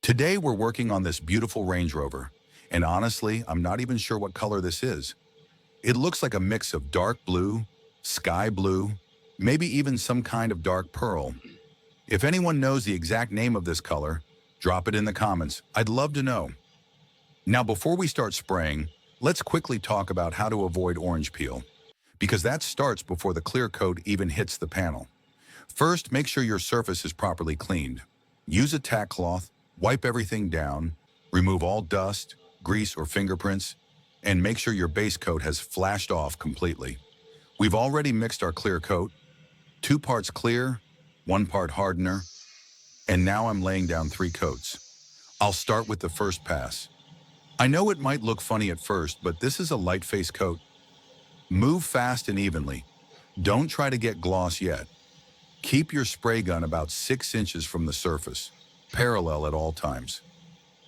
Today we're working on this beautiful Range Rover, and honestly, I'm not even sure what color this is. It looks like a mix of dark blue, sky blue, maybe even some kind of dark pearl. If anyone knows the exact name of this color, drop it in the comments. I'd love to know. Now, before we start spraying, let's quickly talk about how to avoid orange peel, because that starts before the clear coat even hits the panel. First, make sure your surface is properly cleaned. Use a tack cloth, wipe everything down, remove all dust, grease, or fingerprints, and make sure your base coat has flashed off completely. We've already mixed our clear coat, 2 parts clear, 1 part hardener, and now I'm laying down 3 coats. I'll start with the first pass. I know it might look funny at first, but this is a light face coat. Move fast and evenly. Don't try to get gloss yet. Keep your spray gun about 6 inches from the surface, parallel at all times.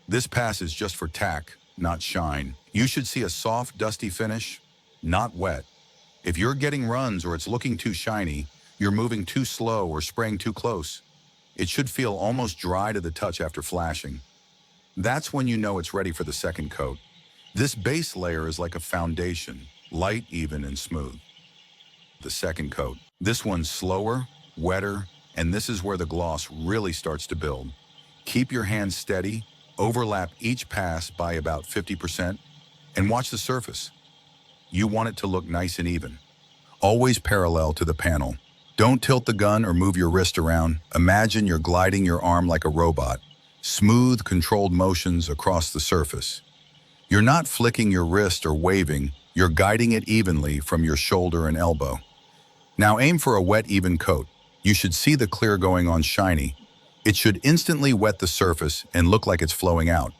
This pass is just for tack, not shine. You should see a soft, dusty finish, not wet. If you're getting runs or it's looking too shiny, you're moving too slow or spraying too close. It should feel almost dry to the touch after flashing. That's when you know it's ready for the second coat. This base layer is like a foundation, light, even, and smooth. The second coat. This one's slower, wetter, and this is where the gloss really starts to build. Keep your hands steady, overlap each pass by about 50%, and watch the surface. You want it to look nice and even. Always parallel to the panel. Don't tilt the gun or move your wrist around. Imagine you're gliding your arm like a robot. Smooth, controlled motions across the surface. You're not flicking your wrist or waving, you're guiding it evenly from your shoulder and elbow. Now aim for a wet, even coat. You should see the clear going on shiny. It should instantly wet the surface and look like it's flowing out.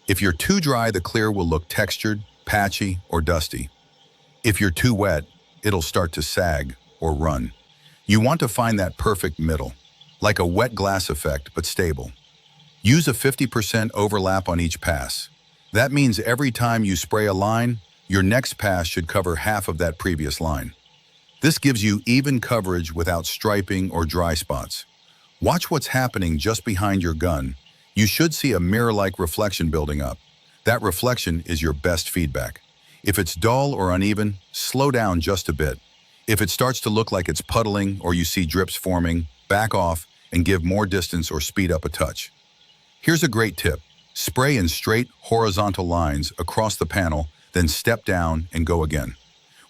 If you're too dry, the clear will look textured, patchy, or dusty. If you're too wet, it'll start to sag or run. You want to find that perfect middle, like a wet glass effect, but stable. Use a 50% overlap on each pass. That means every time you spray a line, your next pass should cover half of that previous line. This gives you even coverage without striping or dry spots. Watch what's happening just behind your gun. You should see a mirror-like reflection building up. That reflection is your best feedback. If it's dull or uneven, slow down just a bit. If it starts to look like it's puddling or you see drips forming, back off and give more distance or speed up a touch. Here's a great tip. Spray in straight, horizontal lines across the panel, then step down and go again.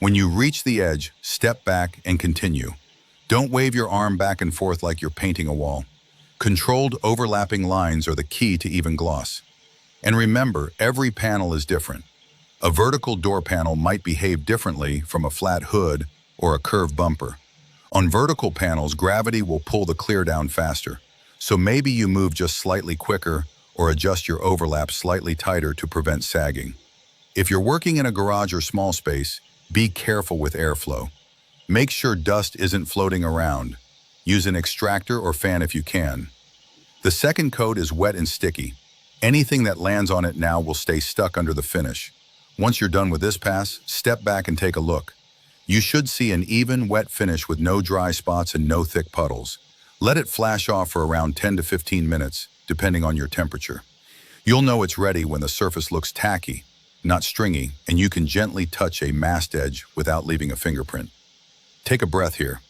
When you reach the edge, step back and continue. Don't wave your arm back and forth like you're painting a wall. Controlled overlapping lines are the key to even gloss. And remember, every panel is different. A vertical door panel might behave differently from a flat hood or a curved bumper. On vertical panels, gravity will pull the clear down faster. So maybe you move just slightly quicker or adjust your overlap slightly tighter to prevent sagging. If you're working in a garage or small space, be careful with airflow. Make sure dust isn't floating around. Use an extractor or fan if you can. The second coat is wet and sticky. Anything that lands on it now will stay stuck under the finish. Once you're done with this pass, step back and take a look. You should see an even, wet finish with no dry spots and no thick puddles. Let it flash off for around 10 to 15 minutes, depending on your temperature. You'll know it's ready when the surface looks tacky, not stringy, and you can gently touch a masked edge without leaving a fingerprint. Take a breath here.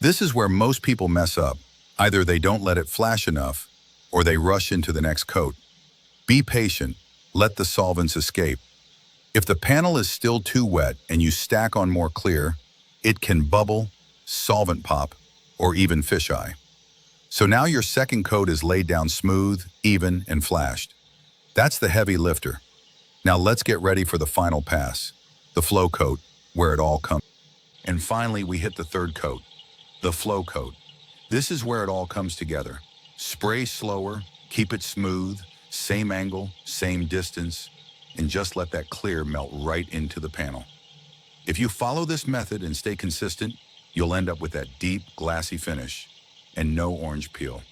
This is where most people mess up. Either they don't let it flash enough, or they rush into the next coat. Be patient. Let the solvents escape. If the panel is still too wet and you stack on more clear, it can bubble, solvent pop, or even fisheye. So now your second coat is laid down smooth, even, and flashed. That's the heavy lifter. Now let's get ready for the final pass, the flow coat, where it all comes. And finally, we hit the third coat, the flow coat. This is where it all comes together. Spray slower, keep it smooth, same angle, same distance, and just let that clear melt right into the panel. If you follow this method and stay consistent, you'll end up with that deep, glassy finish and no orange peel.